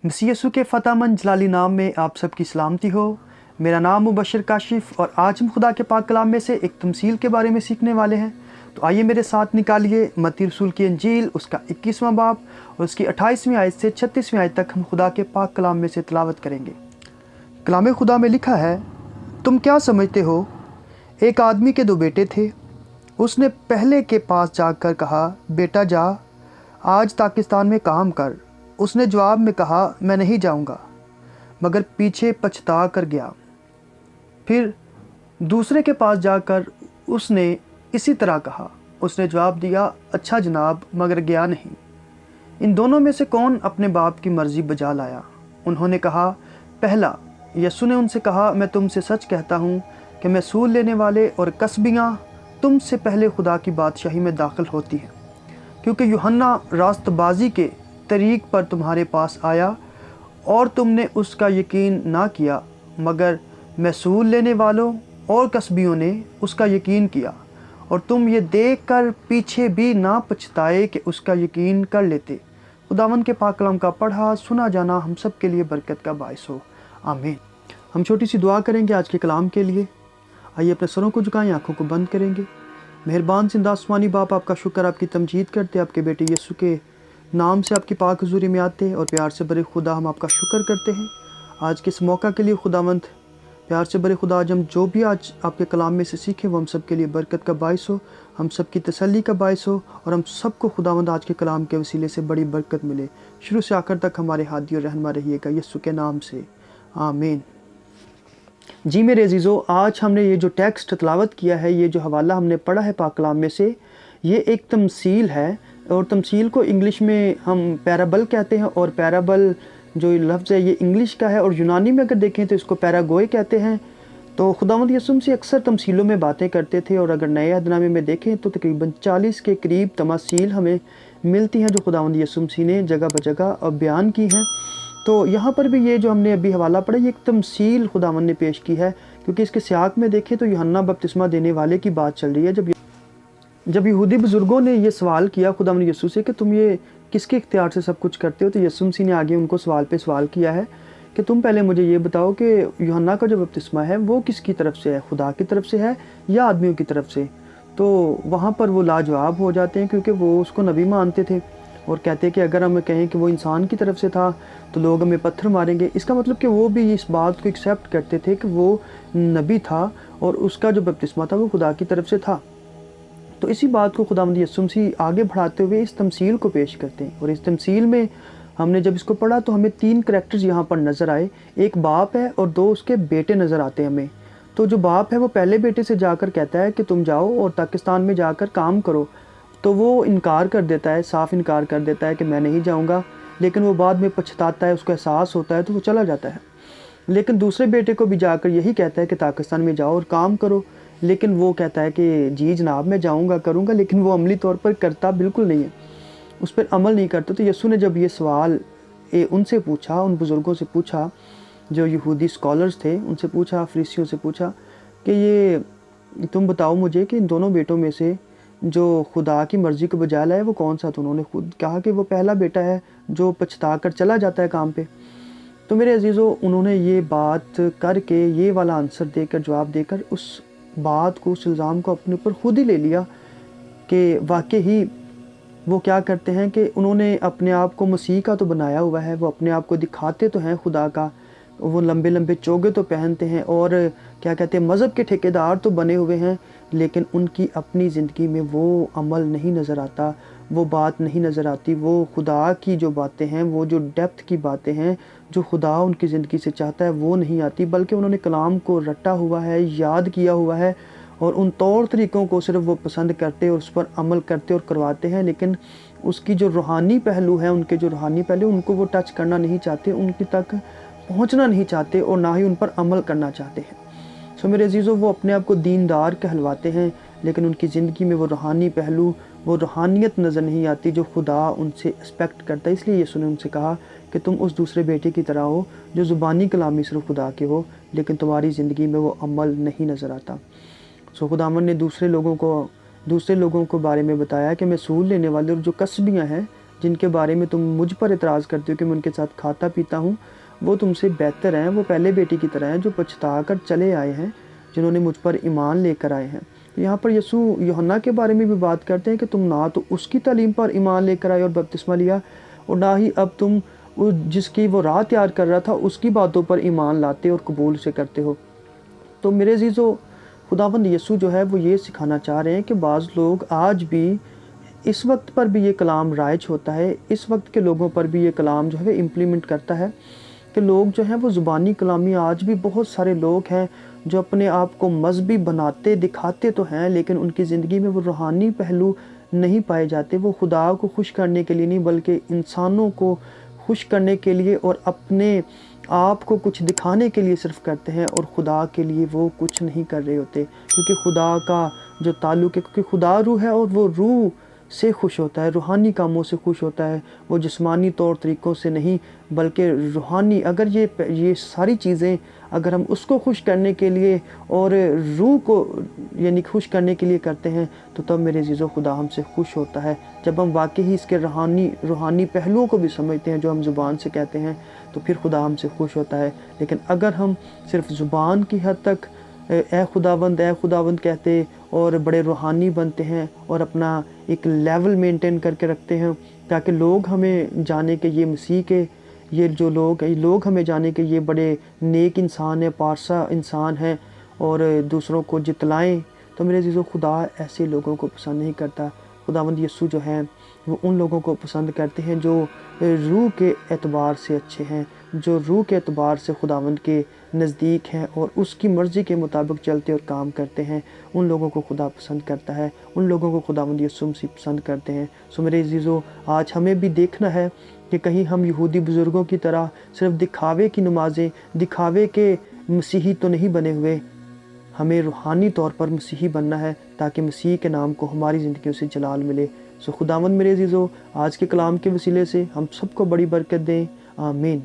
मसीह यीशु के फ़तेहमंद जलाली नाम में आप सबकी सलामती हो। मेरा नाम मुबशर काशिफ और आज हम खुदा के पाक कलाम में से एक तमसील के बारे में सीखने वाले हैं। तो आइए मेरे साथ निकालिए मत्ती रसूल की इंजील उसका 21वां बाब और उसकी 28वीं आयत से 36वीं आयत तक हम खुदा के पाक कलाम में से तिलावत करेंगे। कलाम खुदा में लिखा है, तुम क्या समझते हो, एक आदमी के 2 बेटे थे। उसने पहले के पास जाकर कहा, बेटा जा आज पाकिस्तान में काम कर। उसने जवाब में कहा, मैं नहीं जाऊंगा, मगर पीछे पछता कर गया। फिर दूसरे के पास जाकर उसने इसी तरह कहा। उसने जवाब दिया, अच्छा जनाब, मगर गया नहीं। इन दोनों में से कौन अपने बाप की मर्ज़ी बजा लाया? उन्होंने कहा, पहला। यीशु ने उनसे कहा, मैं तुमसे सच कहता हूँ कि महसूल लेने वाले और कसबियाँ तुमसे पहले खुदा की बादशाही में दाखिल होती हैं, क्योंकि यूहन्ना रास्तबाजी के तरीक़ पर तुम्हारे पास आया और तुमने उसका यकीन ना किया, मगर महसूल लेने वालों और कसबियों ने उसका यकीन किया, और तुम ये देख कर पीछे भी ना पछताए कि उसका यकीन कर लेते। खुदावंद के पाक कलाम का पढ़ा सुना जाना हम सब के लिए बरकत का बायस हो, आमीन। हम छोटी सी दुआ करेंगे आज के कलाम के लिए। आइए अपने सरों को झुकाएं, आँखों को बंद करेंगे। मेहरबान जिंदा आसमानी बाप, आपका शुक्र, आपकी तमजीद करते, आपके बेटे यीशु के नाम से आपकी पाक हुजूरी में आते और प्यार से बड़े खुदा हम आपका शुक्र करते हैं आज के इस मौका के लिए। खुदावंद प्यार से बड़े खुदा, आज हम जो भी आज आपके कलाम में से सीखे वो हम सब के लिए बरकत का बायस हो, हम सब की तसल्ली का बायस हो, और हम सबको खुदावंद आज के कलाम के वसीले से बड़ी बरकत मिले। शुरू से आखिर तक हमारे हादी और रहनुमा रहिएगा, यीशु के नाम से, आमीन। जी मेरे अजीज़ों, आज हमने ये जो टेक्स्ट तलावत किया है, ये जो हवाला हमने पढ़ा है पाक कलाम में से, ये एक तमसील है। और तमसील को इंग्लिश में हम पैराबल कहते हैं, और पैराबल जो लफ्ज़ है ये इंग्लिश का है, और यूनानी में अगर देखें तो इसको पैरागोए कहते हैं। तो खुदावंद यीशु मसीह अक्सर तमसीलों में बातें करते थे, और अगर नए अहदनामे में देखें तो तकरीबन 40 के करीब तमासील हमें मिलती हैं जो खुदावंद यीशु मसीह ने जगह बजगह बयान की हैं। तो यहाँ पर भी ये जो हमने अभी हवाला पढ़ा, ये एक तमसील खुदावंद ने पेश की है, क्योंकि इसके सियाक में देखें तो यूहन्ना बपतिस्मा देने वाले की बात चल रही है। जब यहूदी बुज़ुर्गों ने ये सवाल किया खुदावंद यीशु से कि तुम ये किसके इख्तियार से सब कुछ करते हो, तो यीशु मसीह ने आगे उनको सवाल पे सवाल किया है कि तुम पहले मुझे ये बताओ कि यूहन्ना का जो बपतिस्मा है वो किसकी तरफ से है, खुदा की तरफ से है या आदमियों की तरफ से? तो वहाँ पर वो लाजवाब हो जाते हैं, क्योंकि वो उसको नबी मानते थे और कहते कि अगर हम कहें कि वो इंसान की तरफ से था तो लोग हमें पत्थर मारेंगे। इसका मतलब कि वो भी इस बात को एक्सेप्ट करते थे कि वो नबी था और उसका जो बपतिस्मा था वो खुदा की तरफ से था। तो इसी बात को खुदावंद यीशु मसीह आगे बढ़ाते हुए इस तमसील को पेश करते हैं। और इस तमसील में हमने जब इसको पढ़ा तो हमें 3 करैक्टर्स यहाँ पर नज़र आए। एक बाप है और 2 उसके बेटे नज़र आते हैं हमें। तो जो बाप है वो पहले बेटे से जाकर कहता है कि तुम जाओ और पाकिस्तान में जाकर काम करो, तो वो इनकार कर देता है, साफ इनकार कर देता है कि मैं नहीं जाऊँगा। लेकिन वो बाद में पछताता है, उसको एहसास होता है, तो वो चला जाता है। लेकिन दूसरे बेटे को भी जाकर यही कहता है कि पाकिस्तान में जाओ और काम करो, लेकिन वो कहता है कि जी जनाब मैं जाऊंगा, करूंगा, लेकिन वो अमली तौर पर करता बिल्कुल नहीं है, उस पर अमल नहीं करता। तो यीशु ने जब ये सवाल उनसे पूछा, उन बुज़ुर्गों से पूछा जो यहूदी स्कॉलर्स थे, उनसे पूछा, फरीसियों से पूछा कि ये तुम बताओ मुझे कि इन दोनों बेटों में से जो खुदा की मर्ज़ी को बजा लाए वो कौन सा? तो उन्होंने खुद कहा कि वो पहला बेटा है जो पछता कर चला जाता है काम पे। तो मेरे अजीज़ों, उन्होंने ये बात करके, ये वाला आंसर देकर, जवाब देकर उस बात को, उस इल्ज़ाम को अपने ऊपर खुद ही ले लिया कि वाकई ही वो क्या करते हैं कि उन्होंने अपने आप को मसीह का तो बनाया हुआ है, वो अपने आप को दिखाते तो हैं खुदा का, वो लंबे लंबे चोगे तो पहनते हैं और क्या कहते हैं मज़हब के ठेकेदार तो बने हुए हैं, लेकिन उनकी अपनी ज़िंदगी में वो अमल नहीं नज़र आता, वो बात नहीं नज़र आती, वो खुदा की जो बातें हैं, वो जो डेप्थ की बातें हैं जो खुदा उनकी ज़िंदगी से चाहता है वो नहीं आती। बल्कि उन्होंने कलाम को रटा हुआ है, याद किया हुआ है, और उन तौर तरीक़ों को सिर्फ वो पसंद करते और उस पर अमल करते और करवाते हैं, लेकिन उसकी जो रूहानी पहलू है, उनके जो रूहानी पहलू, उनको वो टच करना नहीं चाहते, उनकी तक पहुंचना नहीं चाहते और ना ही उन पर अमल करना चाहते हैं। सो मेरे अजीज़ों, वो अपने आप को दीनदार कहलवाते हैं, लेकिन उनकी ज़िंदगी में वो रूहानी पहलू, वो रूहानियत नज़र नहीं आती जो खुदा उनसे एक्सपेक्ट करता है। इसलिए यीशु ने उनसे कहा कि तुम उस दूसरे बेटे की तरह हो जो ज़ुबानी कलामी सिर्फ खुदा के हो, लेकिन तुम्हारी ज़िंदगी में वो अमल नहीं नज़र आता। सो खुदावंद ने दूसरे लोगों को बारे में बताया कि महसूल लेने वाले और जो कसबियाँ हैं جن کے بارے میں تم مجھ پر اعتراض کرتے ہو کہ میں ان کے ساتھ کھاتا پیتا ہوں، وہ تم سے بہتر ہیں، وہ پہلے بیٹی کی طرح ہیں جو پچھتا کر چلے آئے ہیں، جنہوں نے مجھ پر ایمان لے کر آئے ہیں۔ یہاں پر یسوع یوحنا کے بارے میں بھی بات کرتے ہیں کہ تم نہ تو اس کی تعلیم پر ایمان لے کر آئے اور بپتسمہ لیا، اور نہ ہی اب تم جس کی وہ راہ تیار کر رہا تھا اس کی باتوں پر ایمان لاتے اور قبول اسے کرتے ہو۔ تو میرے عزیزو، خداوند یسوع جو ہے وہ یہ سکھانا چاہ رہے ہیں کہ بعض لوگ آج بھی، اس وقت پر بھی یہ کلام رائج ہوتا ہے، اس وقت کے لوگوں پر بھی یہ کلام جو ہے وہ امپلیمنٹ کرتا ہے کہ لوگ جو ہیں وہ زبانی کلامی، آج بھی بہت سارے لوگ ہیں جو اپنے آپ کو مذہبی بناتے دکھاتے تو ہیں، لیکن ان کی زندگی میں وہ روحانی پہلو نہیں پائے جاتے۔ وہ خدا کو خوش کرنے کے لیے نہیں بلکہ انسانوں کو خوش کرنے کے لیے اور اپنے آپ کو کچھ دکھانے کے لیے صرف کرتے ہیں، اور خدا کے لیے وہ کچھ نہیں کر رہے ہوتے، کیونکہ خدا کا جو تعلق ہے، کیونکہ خدا روح ہے اور وہ روح سے خوش ہوتا ہے، روحانی کاموں سے خوش ہوتا ہے، وہ جسمانی طور طریقوں سے نہیں بلکہ روحانی۔ اگر یہ ساری چیزیں اگر ہم اس کو خوش کرنے کے لیے اور روح کو یعنی خوش کرنے کے لیے کرتے ہیں تو تب میرے عزیزو خدا ہم سے خوش ہوتا ہے۔ جب ہم واقعی اس کے روحانی پہلوؤں کو بھی سمجھتے ہیں جو ہم زبان سے کہتے ہیں تو پھر خدا ہم سے خوش ہوتا ہے۔ لیکن اگر ہم صرف زبان کی حد تک اے خداوند کہتے اور بڑے روحانی بنتے ہیں اور اپنا ایک لیول مینٹین کر کے رکھتے ہیں تاکہ لوگ ہمیں جانے کہ یہ مسیح کے یہ جو لوگ ہمیں جانے کہ یہ بڑے نیک انسان ہیں، پارسا انسان ہیں اور دوسروں کو جتلائیں، تو میرے عزیزو خدا ایسے لوگوں کو پسند نہیں کرتا۔ خداوند یسوع جو ہیں وہ ان لوگوں کو پسند کرتے ہیں جو روح کے اعتبار سے اچھے ہیں، جو روح کے اعتبار سے خداوند کے نزدیک ہیں اور اس کی مرضی کے مطابق چلتے اور کام کرتے ہیں۔ ان لوگوں کو خدا پسند کرتا ہے، ان لوگوں کو خداوند یسوع مسیح پسند کرتے ہیں۔ سو میرے عزیزو، آج ہمیں بھی دیکھنا ہے کہ کہیں ہم یہودی بزرگوں کی طرح صرف دکھاوے کی نمازیں، دکھاوے کے مسیحی تو نہیں بنے ہوئے۔ ہمیں روحانی طور پر مسیحی بننا ہے تاکہ مسیح کے نام کو ہماری زندگیوں سے جلال ملے۔ سو خداوند میرے عزیزو، آج کے کلام کے وسیلے سے ہم سب کو بڑی برکت دیں، آمین۔